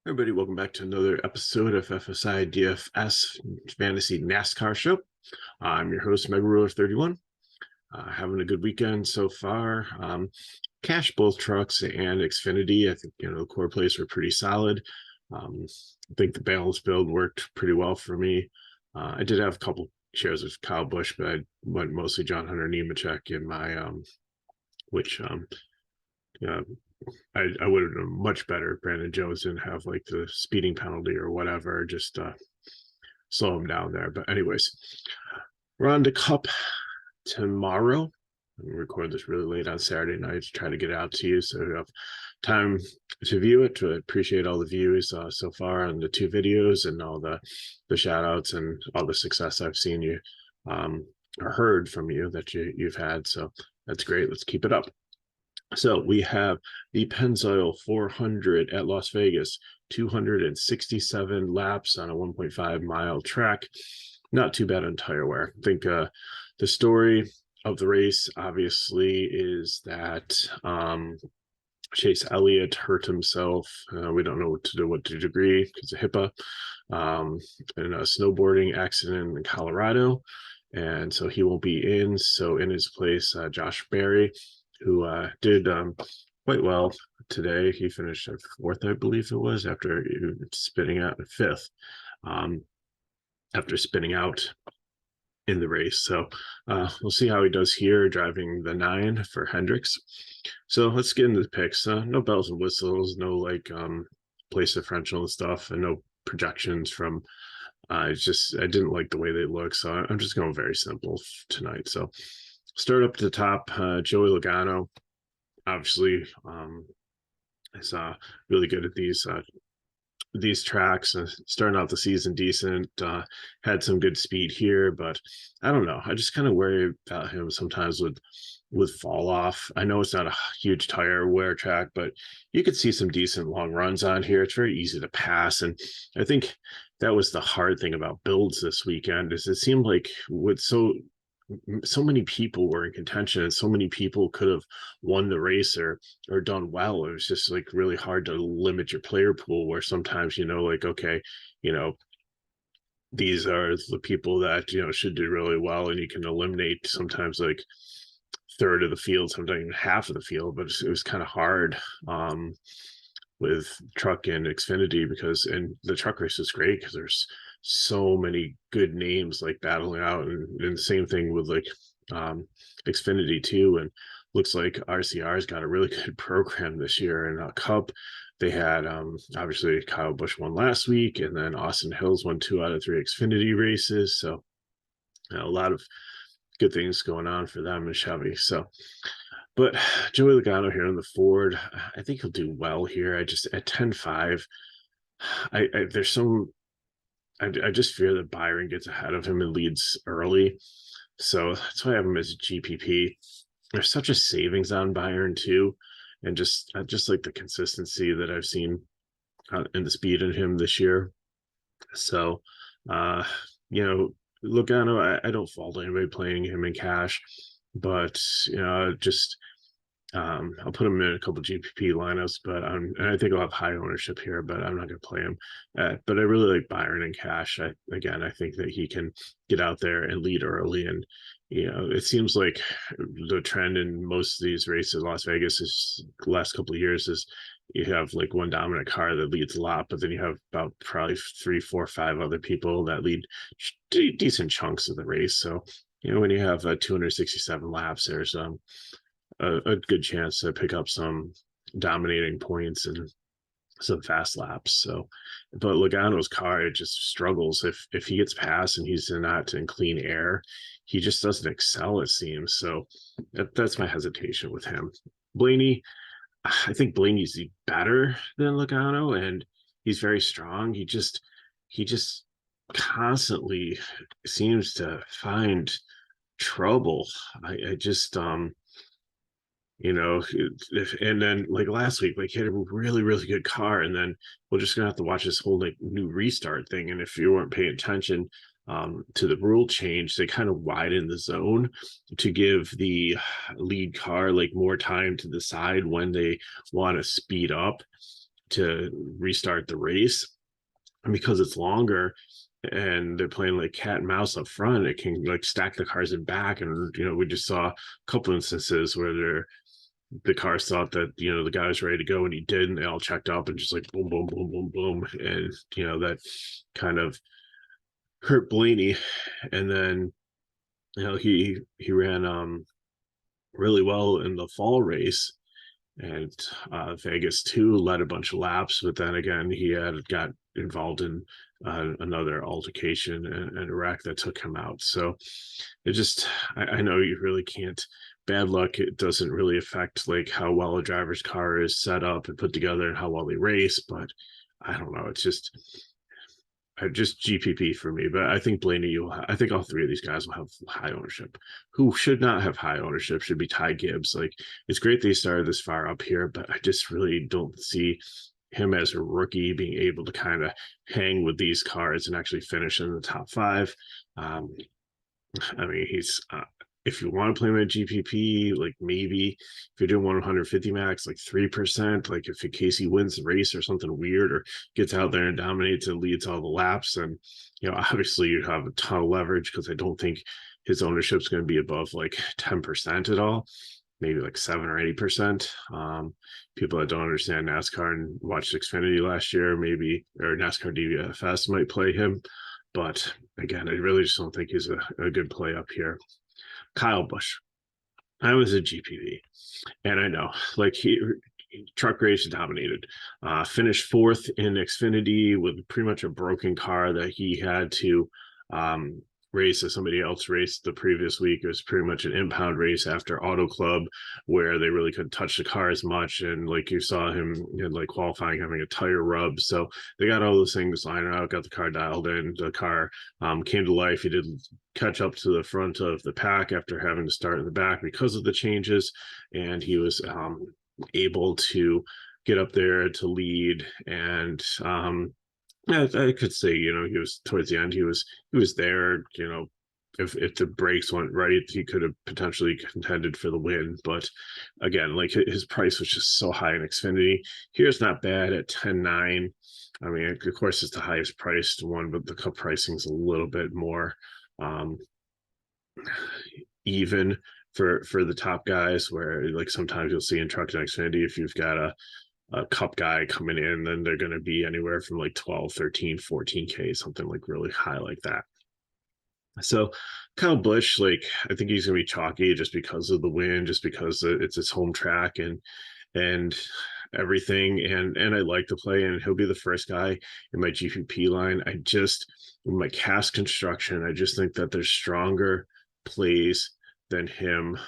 Everybody, welcome back to another episode of FSIDFS Fantasy NASCAR Show. I'm your host, MegaRuler31. Having a good weekend so far. Cash both trucks and Xfinity. I think the core plays were pretty solid. I think the balance build worked pretty well for me. I did have a couple shares of Kyle Busch, but I went mostly John Hunter Nemechek in my which I would have done much better if Brandon Jones didn't have like the speeding penalty or whatever, just slow him down there. But anyways, we're on the Cup tomorrow. We record this really late on Saturday night to try to get it out to you so you have time to view it. To appreciate all the views so far on the two videos and all the shout outs and all the success I've seen you or heard from you that you've had. So that's great. Let's keep it up. So we have the Pennzoil 400 at Las Vegas, 267 laps on a 1.5 mile track. Not too bad on tire wear. I think the story of the race obviously is that Chase Elliott hurt himself. We don't know what to degree because of HIPAA in a snowboarding accident in Colorado. And so he won't be in. So in his place, Josh Berry, who did quite well today. He finished at fourth, I believe it was, after spinning out fifth, after spinning out in the race. So we'll see how he does here driving the 9 for Hendricks. So let's get into the picks. No bells and whistles, no like place differential and stuff, and no projections from I didn't like the way they look, so I'm just going very simple tonight. So start up at the top. Joey Logano, obviously, is really good at these tracks. Starting out the season decent, had some good speed here, but I don't know. I just kind of worry about him sometimes with fall off. I know it's not a huge tire wear track, but you could see some decent long runs on here. It's very easy to pass, and I think that was the hard thing about builds this weekend. Is it seemed like with so many people were in contention and so many people could have won the race or done well. It was just like really hard to limit your player pool, where sometimes like, okay, these are the people that should do really well, and you can eliminate sometimes like third of the field, sometimes even half of the field. But it was kind of hard with truck and Xfinity and the truck race is great because there's so many good names like battling out, and the same thing with like Xfinity too. And looks like RCR's got a really good program this year. In a Cup, they had obviously Kyle Busch won last week, and then Austin Hills won 2 out of 3 Xfinity races. So a lot of good things going on for them and Chevy. So but Joey Logano here on the Ford, I think he'll do well here. I just at 10-5, there's some I just fear that Byron gets ahead of him and leads early. So that's why I have him as GPP. There's such a savings on Byron too. And just like the consistency that I've seen and the speed in him this year. So, Logano, I don't fault anybody playing him in cash, but just I'll put him in a couple GPP lineups, but and I think I'll have high ownership here, but I'm not going to play him. But I really like Byron in cash. I think that he can get out there and lead early, and it seems like the trend in most of these races, Las Vegas, is the last couple of years is you have like one dominant car that leads a lot, but then you have about probably 3, 4, 5 other people that lead decent chunks of the race. So when you have 267 laps, there's a good chance to pick up some dominating points and some fast laps. So, but Logano's car, it just struggles if he gets past and he's not in clean air, he just doesn't excel, it seems. So that's my hesitation with him. Blaney, I think Blaney's better than Logano, and he's very strong. He just constantly seems to find trouble. I just and then like last week, like he had a really, really good car, and then we're just gonna have to watch this whole like new restart thing. And if you weren't paying attention to the rule change, they kind of widened the zone to give the lead car like more time to decide when they want to speed up. to restart the race. And because it's longer and they're playing like cat and mouse up front, it can like stack the cars in back. And, we just saw a couple instances where the cars thought that, the guy was ready to go and he did, and they all checked up and just like boom, boom, boom, boom, boom. And, that kind of hurt Blaney. And then, he ran really well in the fall race, and Vegas too led a bunch of laps, but then again he had got involved in another altercation and a wreck that took him out. So it just, I know you really can't, bad luck, it doesn't really affect like how well a driver's car is set up and put together and how well they race, but I don't know, it's just GPP for me. But I think Blaney, I think all three of these guys will have high ownership. Who should not have high ownership should be Ty Gibbs. Like, it's great they started this far up here, but I just really don't see him as a rookie being able to kind of hang with these cars and actually finish in the top 5. I mean, he's if you want to play him at GPP, like maybe if you're doing 150 max, like 3%, like if in case he wins the race or something weird or gets out there and dominates and leads all the laps, and obviously you have a ton of leverage, because I don't think his ownership is going to be above like 10% at all, maybe like 7 or 8%. People that don't understand NASCAR and watched Xfinity last year, maybe, or NASCAR DFS might play him, but again, I really just don't think he's a good play up here. Kyle Busch. I was a GPP, and I know, like, he truck race dominated. Finished 4th in Xfinity with pretty much a broken car that he had to race as somebody else raced the previous week. It was pretty much an impound race after Auto Club, where they really couldn't touch the car as much, and like you saw him in like qualifying having a tire rub. So they got all those things lining out, got the car dialed in, the car came to life. He did catch up to the front of the pack after having to start in the back because of the changes, and he was able to get up there to lead. And I could say, he was towards the end, he was there, if the brakes went right, he could have potentially contended for the win. But again, like, his price was just so high in Xfinity. Here's not bad at 10.9. I mean, of course, it's the highest priced one, but the cup pricing is a little bit more even for the top guys, where like sometimes you'll see in truck and Xfinity, if you've got a cup guy coming in, then they're going to be anywhere from like 12, 13, 14K, something like really high like that. So Kyle Busch, like, I think he's going to be chalky just because of the win, just because it's his home track and everything. And I like to play, and he'll be the first guy in my GPP line. In my cast construction, I just think that there's stronger plays than him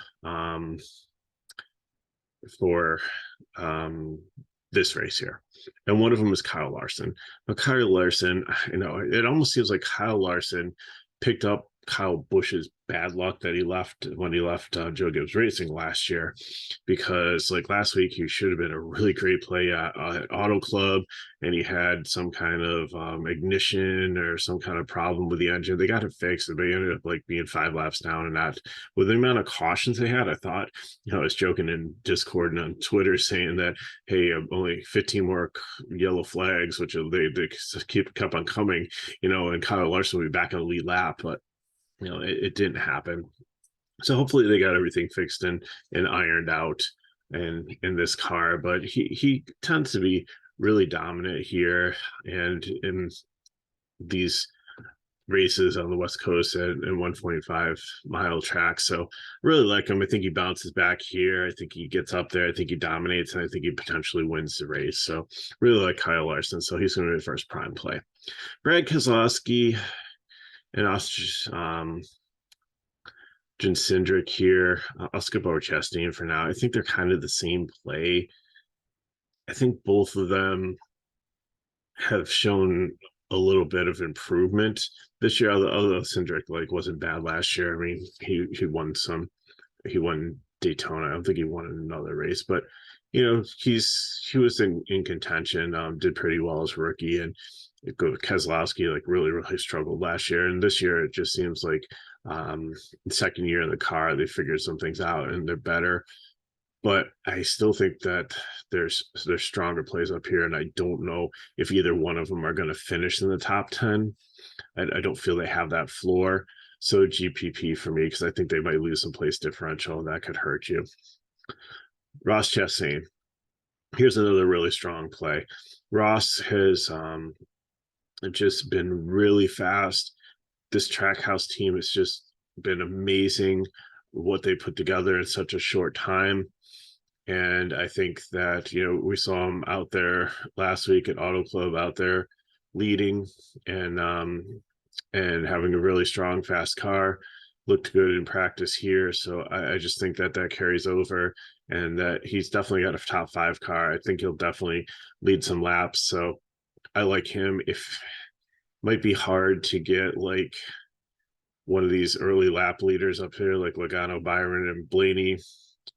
for this race here. And one of them is Kyle Larson. Now, Kyle Larson, it almost seems like Kyle Larson picked up Kyle Busch's bad luck that he left when he left Joe Gibbs Racing last year, because like last week he should have been a really great play at Auto Club, and he had some kind of ignition or some kind of problem with the engine. They got it fixed, but he ended up like being 5 laps down, and that, with the amount of cautions they had, I thought, I was joking in Discord and on Twitter saying that, hey, only 15 more yellow flags, which they kept on coming, and Kyle Larson will be back on the lead lap, but it didn't happen. So hopefully they got everything fixed and ironed out in this car. But he tends to be really dominant here and in these races on the West Coast and 125-mile tracks. So really like him. I think he bounces back here. I think he gets up there. I think he dominates, and I think he potentially wins the race. So really like Kyle Larson. So he's going to be the first prime play. Brad Keselowski and Jen Cindric here. I'll skip over Chastain for now. I think they're kind of the same play. I think both of them have shown a little bit of improvement this year, although Cindric wasn't bad last year. I mean, he won Daytona. I don't think he won another race, but he was in contention, did pretty well as a rookie, and Keselowski really struggled last year, and this year it just seems like the second year in the car they figured some things out and they're better. but I still think that there's stronger plays up here, and I don't know if either one of them are going to finish in the top 10. I don't feel they have that floor. So GPP for me, because I think they might lose some place differential, and that could hurt you. Ross Chastain. Here's another really strong play. Ross has just been really fast. This Trackhouse team has just been amazing what they put together in such a short time. And I think that, we saw him out there last week at Auto Club, out there leading and having a really strong, fast car. Looked good in practice here. So I just think that carries over, and that he's definitely got a top 5 car. I think he'll definitely lead some laps. So I like him. If might be hard to get like one of these early lap leaders up here, like Logano, Byron, and Blaney,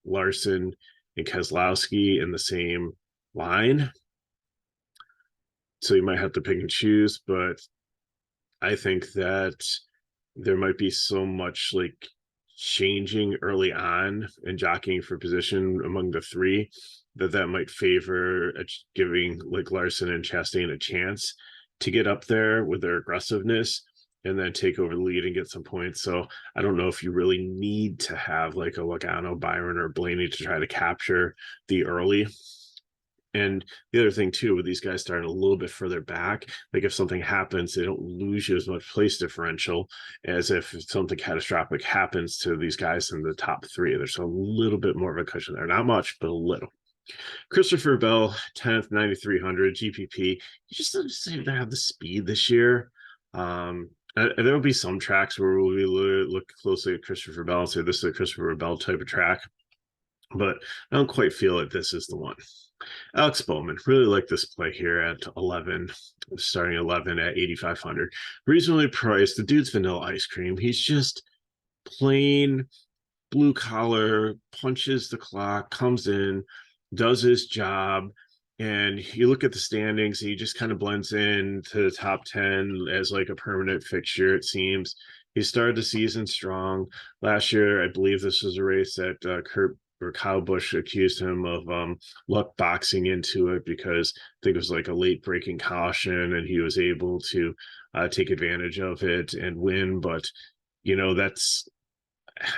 Larson, and Keselowski in the same line. So you might have to pick and choose, but I think that there might be so much like changing early on and jockeying for position among the three that might favor giving like Larson and Chastain a chance to get up there with their aggressiveness and then take over the lead and get some points. So I don't know if you really need to have like a Logano, Byron, or Blaney to try to capture the early. And the other thing too, with these guys starting a little bit further back, like if something happens, they don't lose you as much place differential as if something catastrophic happens to these guys in the top 3. There's a little bit more of a cushion there. Not much, but a little. Christopher Bell, 10th, 9,300 GPP. He just doesn't seem to have the speed this year. There will be some tracks where we'll look closely at Christopher Bell and say this is a Christopher Bell type of track, but I don't quite feel like this is the one. Alex Bowman, really like this play here at 11, starting 11 at 8,500. Reasonably priced. The dude's vanilla ice cream. He's just plain blue collar, punches the clock, comes in, does his job. And you look at the standings, he just kind of blends in to the top 10 as like a permanent fixture, it seems. He started the season strong. Last year, I believe this was a race that Kyle Busch accused him of luck boxing into it, because I think it was like a late breaking caution and he was able to take advantage of it and win. But, that's,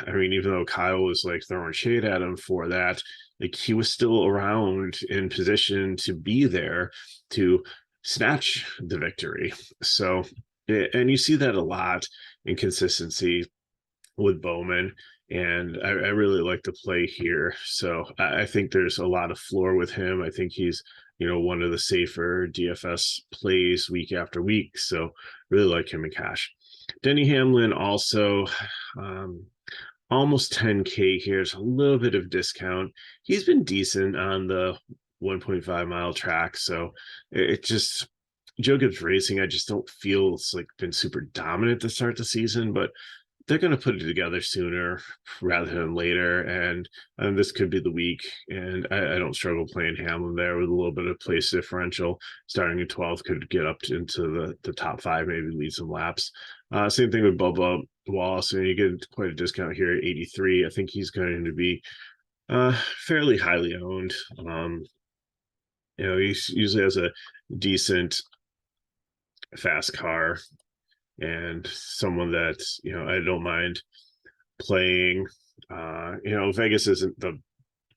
I mean, even though Kyle was like throwing shade at him for that, like he was still around in position to be there to snatch the victory. So, and you see that a lot in consistency with Bowman. And I really like the play here. So I think there's a lot of floor with him. I think he's, one of the safer DFS plays week after week. So really like him in cash. Denny Hamlin also almost 10K here. It's a little bit of discount. He's been decent on the 1.5 mile track. So it just, Joe Gibbs Racing, I just don't feel it's like been super dominant to start the season, but they're going to put it together sooner rather than later. And this could be the week. And I don't struggle playing Hamlin there with a little bit of place differential. Starting at 12 could get up into the top 5, maybe lead some laps. Same thing with Bubba Wallace. And you get quite a discount here at 83. I think he's going to be fairly highly owned. He usually has a decent fast car, and someone that I don't mind playing. Vegas isn't the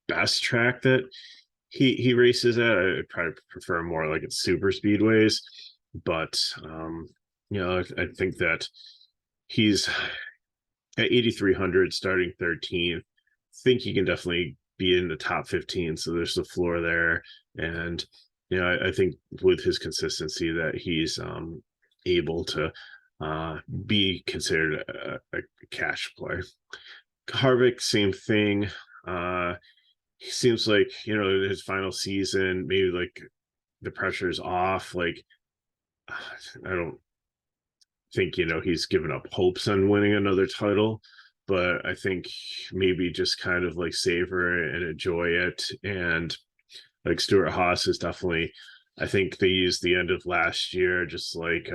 best track that he races at. I'd probably prefer more like it's super speedways, but I think that he's at 8,300 starting 13th. Think he can definitely be in the top 15, so there's the floor there. And I think with his consistency that he's able to be considered a cash play. Harvick, same thing. He seems like, his final season, maybe like the pressure's off. Like, I don't think, he's given up hopes on winning another title, but I think maybe just kind of like savor and enjoy it. And like Stuart Haas is definitely, I think they used the end of last year, just like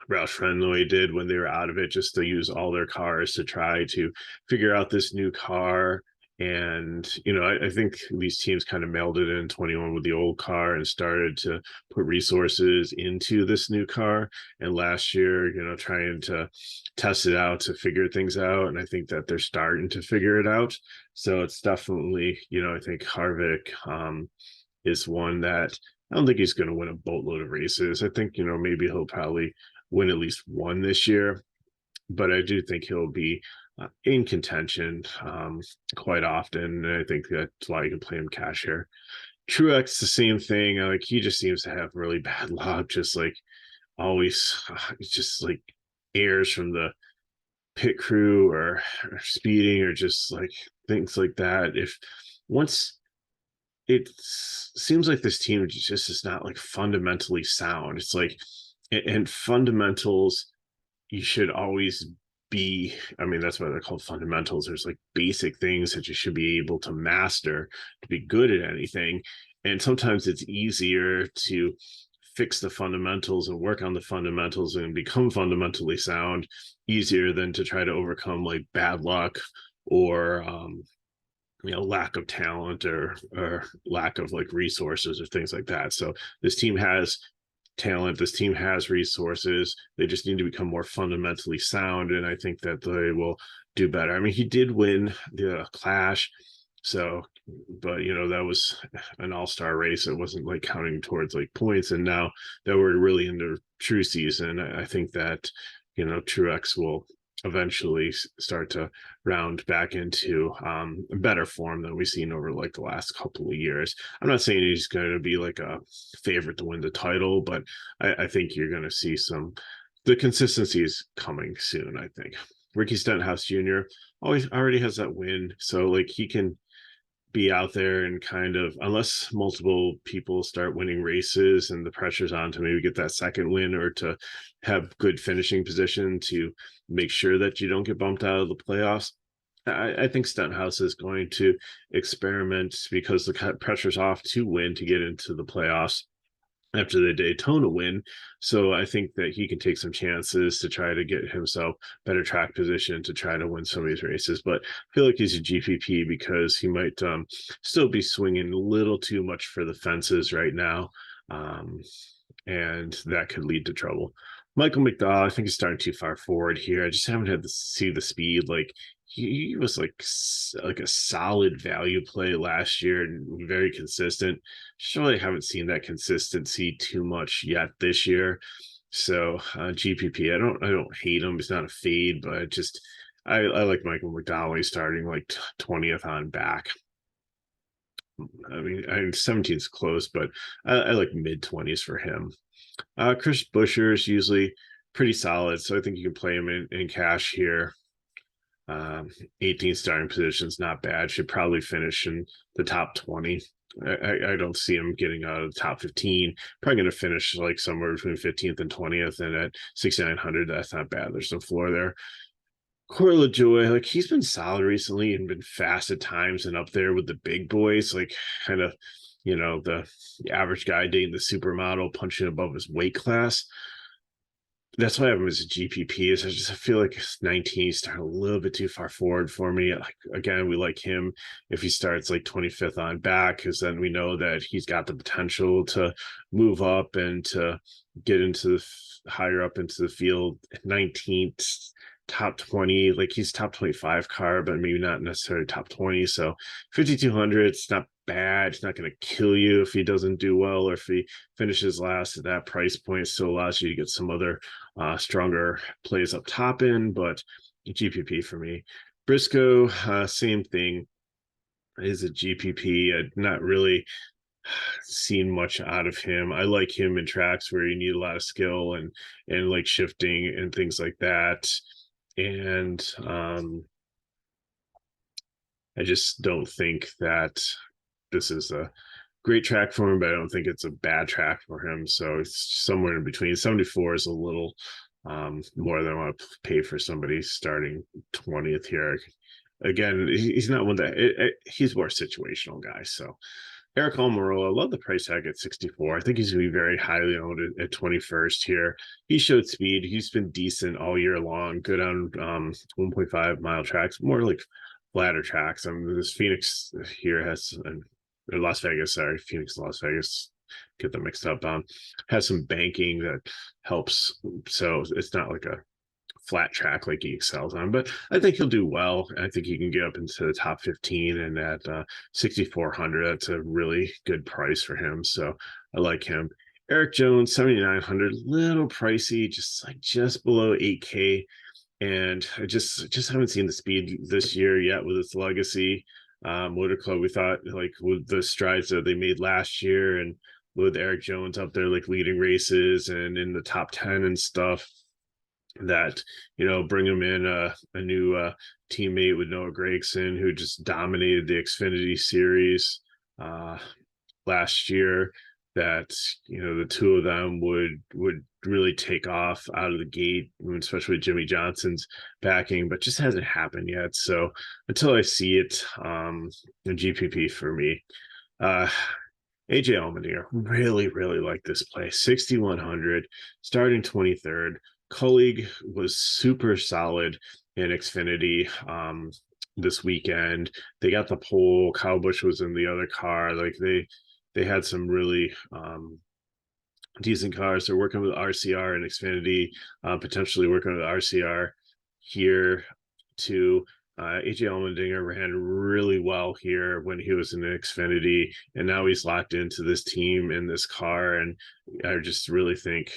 Roush Fenway did when they were out of it, just to use all their cars to try to figure out this new car And, I think these teams kind of mailed it in 21 with the old car and started to put resources into this new car. And last year, trying to test it out to figure things out. And I think that they're starting to figure it out. So it's definitely, I think Harvick is one that I don't think he's going to win a boatload of races. I think, maybe he'll probably win at least one this year, but I do think he'll be in contention quite often. And I think that's why you can play him cash here. Truex, the same thing. Like, he just seems to have really bad luck, just like always, just like airs from the pit crew or speeding or just like things like that. If once it seems like this team just is not like fundamentally sound. It's like, and fundamentals, you should always be, I mean, that's why they're called fundamentals. There's like basic things that you should be able to master to be good at anything. And sometimes it's easier to fix the fundamentals and work on the fundamentals and become fundamentally sound easier than to try to overcome like bad luck or lack of talent or lack of like resources or things like that. So this team has talent, this team has resources, they just need to become more fundamentally sound, and I think that they will do better. I mean, he did win the Clash, so, but that was an all-star race. It wasn't like counting towards like points, and now that we're really into true season, I think that Truex will eventually start to round back into better form than we've seen over like the last couple of years. I'm not saying he's going to be like a favorite to win the title, but I think you're going to see the consistency is coming soon. I think Ricky Stenhouse Jr. already has that win, so like he can be out there and kind of, unless multiple people start winning races and the pressure's on to maybe get that second win or to have good finishing position to make sure that you don't get bumped out of the playoffs. I think Stenhouse is going to experiment because the pressure's off to win to get into the playoffs after the Daytona win. So I think that he can take some chances to try to get himself better track position to try to win some of these races. But I feel like he's a GPP because he might still be swinging a little too much for the fences right now. And that could lead to trouble. Michael McDowell, I think he's starting too far forward here. I just haven't had to see the speed. Like, he was like a solid value play last year and very consistent. Just really haven't seen that consistency too much yet this year. So GPP, I don't hate him. He's not a fade, but I like Michael McDowell. He's starting like 20th on back. I mean, 17 is close, but I like mid 20s for him. Chris Buescher is usually pretty solid, so I think you can play him in cash here. 18 starting positions, not bad. Should probably finish in the top 20. I don't see him getting out of the top 15. Probably going to finish like somewhere between 15th and 20th, and at 6,900, that's not bad. There's some floor there. Corey LaJoie, like, he's been solid recently and been fast at times and up there with the big boys, like kind of, the average guy dating the supermodel, punching above his weight class. That's why I have him as a GPP. Is I feel like 19 starting a little bit too far forward for me. Like, again, we like him if he starts like 25th on back, because then we know that he's got the potential to move up and to get into higher up into the field. 19th, top 20, like he's top 25 car, but maybe not necessarily top 20. So 5,200, it's not bad. It's not going to kill you if he doesn't do well, or if he finishes last at that price point. Still allows you to get some other stronger plays up top in, but GPP for me. Briscoe, same thing, is a GPP. I've not really seen much out of him. I like him in tracks where you need a lot of skill and like shifting and things like that. And I just don't think that this is a great track for him, but I don't think it's a bad track for him. So it's somewhere in between. 74 is a little more than I want to pay for somebody starting 20th here. Again, he's not one that he's more situational guy. So Eric Almirola, I love the price tag at 64. I think he's going to be very highly owned at 21st here. He showed speed. He's been decent all year long, good on 1.5 mile tracks, more like flatter tracks. This Phoenix here has, or Las Vegas, sorry, Phoenix, Las Vegas, get them mixed up. Has some banking that helps, so it's not like a flat track like he excels on, but I think he'll do well. I think he can get up into the top 15, and at 6,400, that's a really good price for him. So I like him. Eric Jones, 7,900, little pricey, just below 8K. And I just haven't seen the speed this year yet with its legacy. Motor Club, we thought, like, with the strides that they made last year, and with Eric Jones up there like leading races and in the top 10 and stuff, that, bring him in a new teammate with Noah Gragson, who just dominated the Xfinity Series last year, that the two of them would really take off out of the gate, especially with Jimmy Johnson's backing, but just hasn't happened yet. So until I see it, in GPP for me. AJ Allmendinger, really like this play. 6,100, starting 23rd. Colleague was super solid in Xfinity this weekend. They got the pole. Kyle Busch was in the other car. Like, they had some really decent cars. They're working with RCR and Xfinity, potentially working with RCR here too. AJ Allmendinger ran really well here when he was in Xfinity, and now he's locked into this team in this car. And I just really think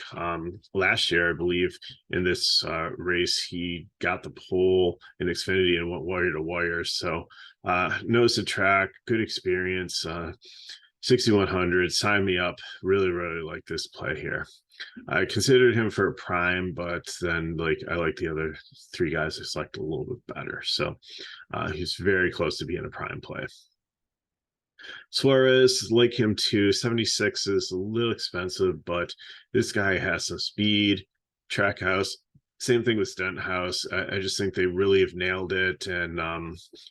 last year, I believe, in this race, he got the pole in Xfinity and went wire to wire. So knows the track, good experience. 6,100, sign me up. Really like this play here. I considered him for a prime, but then I like the other three guys I selected a little bit better. So he's very close to being a prime play. Suarez, like him too. 76 is a little expensive, but this guy has some speed. Trackhouse, same thing with Stenhouse. I just think they really have nailed it, and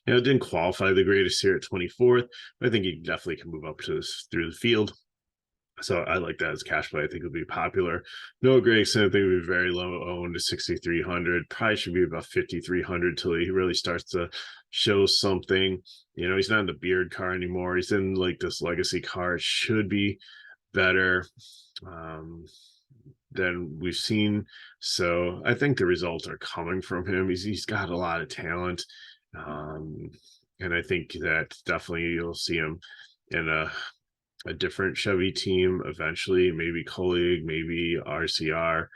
didn't qualify the greatest here at 24th, but I think he definitely can move up to through the field. So I like that as cash play. I think it'll be popular. Noah Gragson, I think will be very low owned to 6,300. Probably should be about 5,300 till he really starts to show something. He's not in the beard car anymore. He's in like this legacy car. It should be better than we've seen. So I think the results are coming from him. He's got a lot of talent. And I think that definitely you'll see him in a different Chevy team eventually, maybe Colleague, maybe RCR,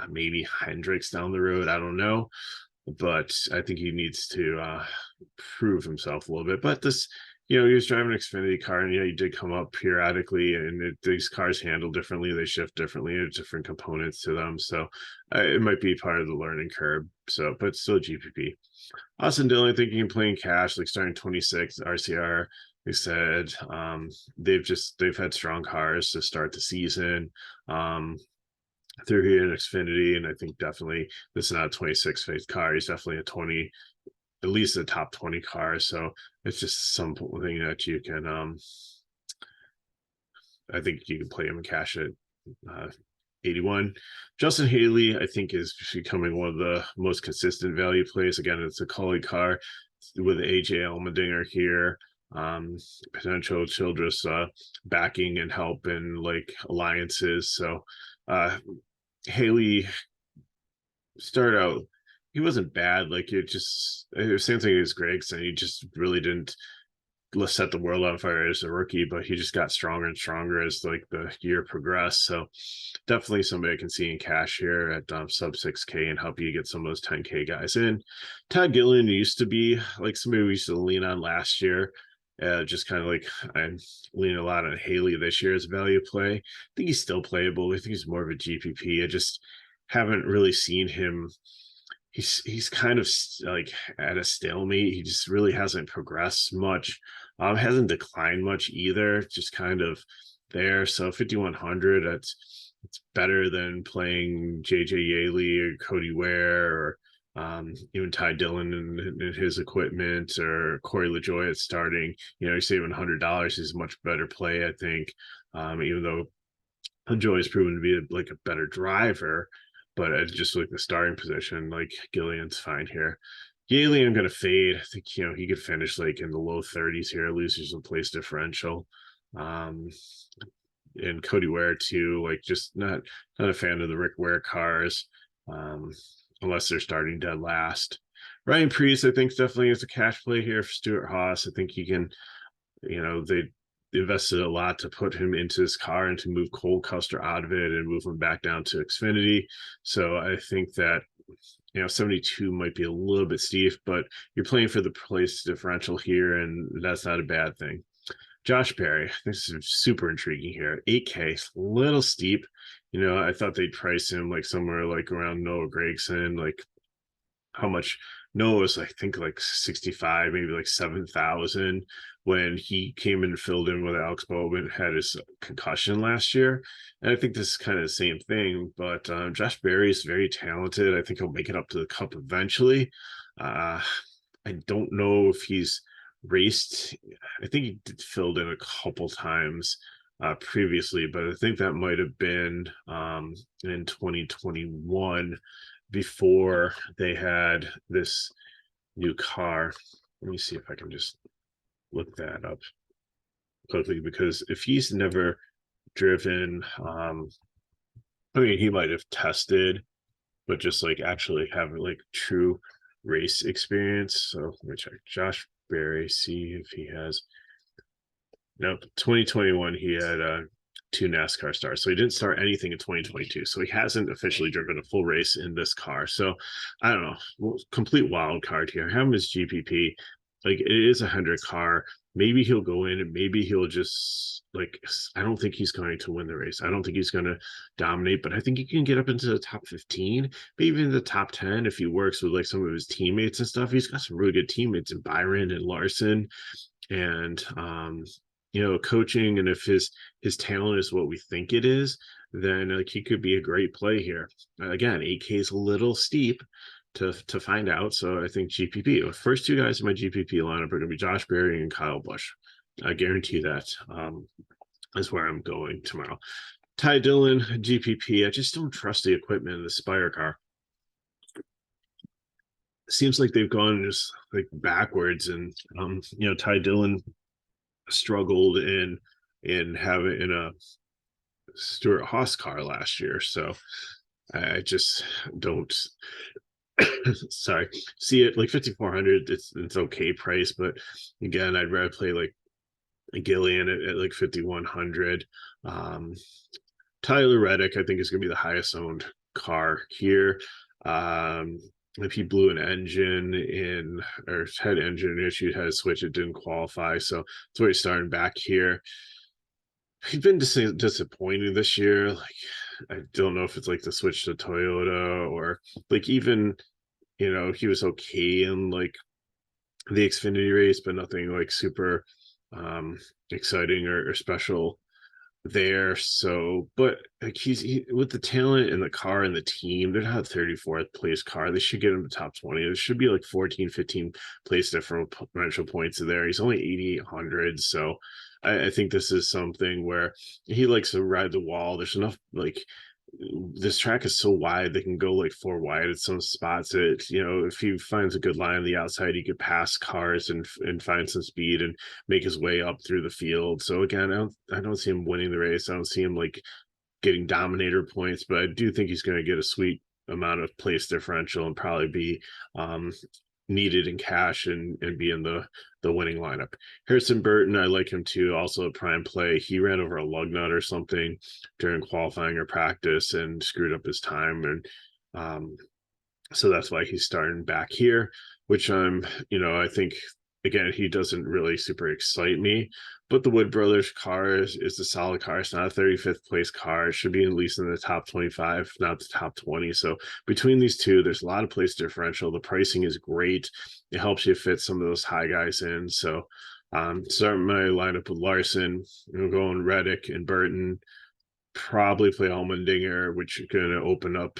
maybe Hendricks down the road. I don't know, but I think he needs to prove himself a little bit. But this, he was driving an Xfinity car, and he did come up periodically, and these cars handle differently. They shift differently. There's different components to them. So it might be part of the learning curve. So, but still GPP. Austin Dillon, I think you can play in cash, like starting 26, RCR. They said they've had strong cars to start the season through here in Xfinity, and I think definitely this is not a 26 phase car. He's definitely a 20, at least a top 20 car. So it's just something that you can I think you can play him in cash at 81. Justin Haley, I think, is becoming one of the most consistent value plays. Again, it's a Colleague car with AJ Allmendinger here. Potential Childress backing and help in like alliances. So Haley started out, he wasn't bad. Like, it was the same thing as Gragson. He just really didn't set the world on fire as a rookie, but he just got stronger and stronger as like the year progressed. So definitely somebody I can see in cash here at sub 6K and help you get some of those 10K guys in. Todd Gilliland used to be like somebody we used to lean on last year. Just kind of like I'm leaning a lot on Haley this year as a value play. I think he's still playable. I think he's more of a GPP. I just haven't really seen him. He's kind of like at a stalemate. He just really hasn't progressed much. Hasn't declined much either. Just kind of there. So 5,100. It's better than playing JJ Yaley or Cody Ware or even Ty Dillon and his equipment, or Corey LaJoie at starting. You're saving $100 is a much better play, I think. Even though LaJoie has proven to be like a better driver, but just like the starting position, like Gillian's fine here. Yaley, I'm going to fade. I think, he could finish like in the low 30s here, loses some place differential. And Cody Ware too, like just not a fan of the Rick Ware cars, unless they're starting dead last. Ryan Preece, I think, definitely is a cash play here for Stuart Haas. I think he can, they invested a lot to put him into this car and to move Cole Custer out of it and move him back down to Xfinity. So I think that 72 might be a little bit steep, but you're playing for the place differential here, and that's not a bad thing. Josh Perry, this is super intriguing here. 8K, a little steep. I thought they'd price him like somewhere like around Noah Gragson, like how much Noah was, I think, like 65, maybe like 7,000 when he came and filled in with Alex Bowman, had his concussion last year. And I think this is kind of the same thing, but Josh Berry is very talented. I think he'll make it up to the Cup eventually. I don't know if he's raced. I think he filled in a couple times previously, but I think that might have been in 2021 before they had this new car. Let me see if I can just look that up quickly, because if he's never driven, he might have tested, but just like actually having like true race experience. So let me check Josh Berry, see if he has. Nope, 2021 he had 2 NASCAR starts, so he didn't start anything in 2022. So he hasn't officially driven a full race in this car. So I don't know, complete wild card here. Have him as GPP. Like, it is a Hendrick car. Maybe he'll go in and maybe he'll just I don't think he's going to win the race. I don't think he's going to dominate, but I think he can get up into the top 15, maybe even the top 10 if he works with like some of his teammates and stuff. He's got some really good teammates in Byron and Larson, and coaching, and if his talent is what we think it is, then like he could be a great play here. Again, 8K is a little steep to find out. So I think GPP, the first 2 guys in my GPP lineup are going to be Josh Berry and Kyle Busch. I guarantee that is where I'm going tomorrow. Ty Dillon, GPP. I just don't trust the equipment in the Spire car. Seems like they've gone just like backwards, and Ty Dillon struggled in having in a Stuart Haas car last year. So I just don't sorry, see it like 5,400. It's okay price, but again, I'd rather play like a Gillian at like 5,100. Tyler Reddick, I think, is going to be the highest owned car here. If he blew an engine or had engine issue, had a switch, it didn't qualify. So that's where he's starting back here. He's been disappointing this year. Like, I don't know if it's like the switch to Toyota or like even, he was okay in like the Xfinity race, but nothing like super exciting or special there. So, but like he with the talent and the car and the team, they're not 34th place car. They should get him the top 20. There should be like 14, 15 place differential points there. He's only 8,800. So I think this is something where he likes to ride the wall. There's enough, like, this track is so wide, they can go like 4 wide at some spots. If he finds a good line on the outside, he could pass cars and find some speed and make his way up through the field. So again, I don't see him winning the race. I don't see him like getting dominator points, but I do think he's going to get a sweet amount of place differential and probably be needed in cash and be in the winning lineup. Harrison Burton, I like him too, also a prime play. He ran over a lug nut or something during qualifying or practice and screwed up his time, and so that's why he's starting back here, which I think, again, he doesn't really super excite me, but the Wood Brothers car is a solid car. It's not a 35th place car. It should be at least in the top 25, not the top 20. So between these two, there's a lot of place differential. The pricing is great. It helps you fit some of those high guys in. So starting my lineup with Larson, going Reddick and Burton, probably play Allmendinger, which is going to open up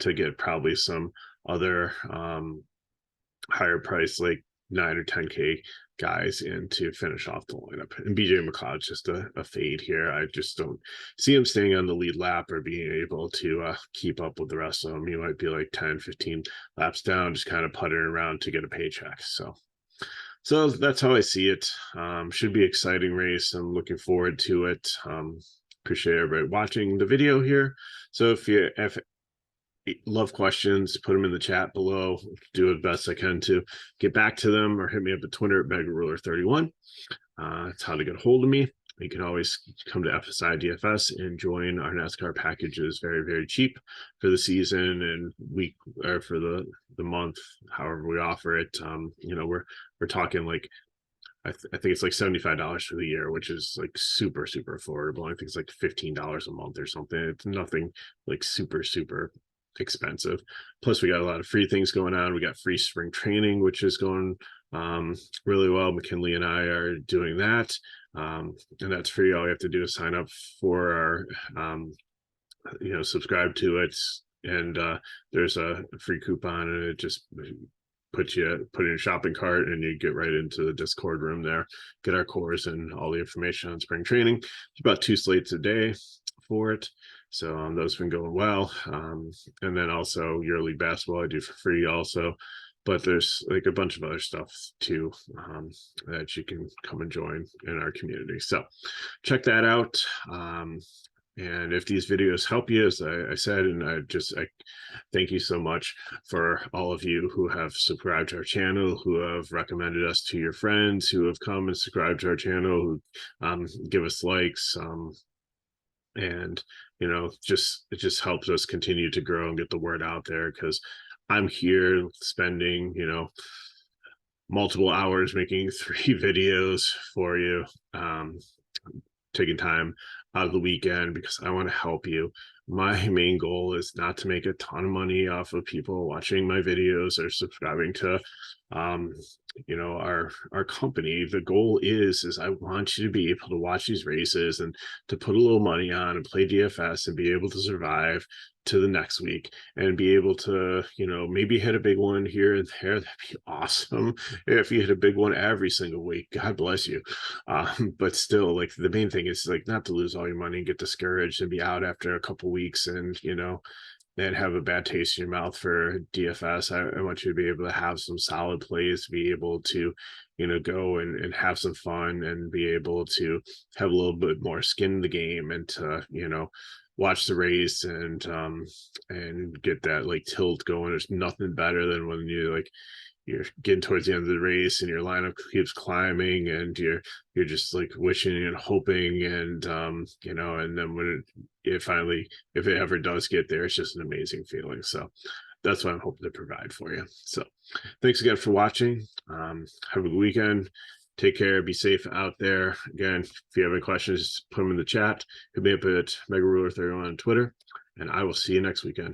to get probably some other higher price, like 9 or 10K guys in to finish off the lineup. And BJ McLeod's just a fade here. I just don't see him staying on the lead lap or being able to keep up with the rest of them. He might be like 10, 15 laps down, just kind of puttering around to get a paycheck. So that's how I see it. Should be an exciting race. I'm looking forward to it. Appreciate everybody watching the video here. So if you love questions, put them in the chat below. Do the best I can to get back to them, or hit me up at Twitter at MegaRuler31. That's how to get a hold of me. You can always come to FSIDFS and join our NASCAR packages. Very, very cheap for the season and week, or for the month, however we offer it. You know, we're talking like, I think it's like $75 for the year, which is like super, super affordable. I think it's like $15 a month or something. It's nothing like super, super expensive. Plus we got a lot of free things going on. We got free spring training, which is going really well. McKinley and I are doing that, and that's free. All you have to do is sign up for our you know, subscribe to it, and there's a free coupon, and it just put in your shopping cart, and you get right into the Discord room there, get our course and all the information on spring training. It's about 2 slates a day for it. So those have been going well. And then also yearly basketball I do for free also. But there's like a bunch of other stuff too, that you can come and join in our community. So check that out. And if these videos help you, as I said, and I thank you so much for all of you who have subscribed to our channel, who have recommended us to your friends, who have come and subscribed to our channel, who give us likes, and you know, it just helps us continue to grow and get the word out there, because I'm here spending, you know, multiple hours making 3 videos for you, taking time out of the weekend because I want to help you. My main goal is not to make a ton of money off of people watching my videos or subscribing to you know, our company. The goal is I want you to be able to watch these races and to put a little money on and play DFS and be able to survive to the next week and be able to, you know, maybe hit a big one here and there. That'd be awesome if you hit a big one every single week. God bless you. But still, like, the main thing is like not to lose all your money and get discouraged and be out after a couple weeks and, you know, and have a bad taste in your mouth for DFS. I want you to be able to have some solid plays, to be able to, you know, go and have some fun and be able to have a little bit more skin in the game, and to, you know, watch the race and get that like tilt going. There's nothing better than when you're getting towards the end of the race and your lineup keeps climbing and you're just like wishing and hoping, and you know, and then when if it ever does get there, it's just an amazing feeling. So that's what I'm hoping to provide for you. So thanks again for watching. Have a good weekend. Take care. Be safe out there. Again, if you have any questions, put them in the chat. Hit me up at MegaRuler31 on Twitter, and I will see you next weekend.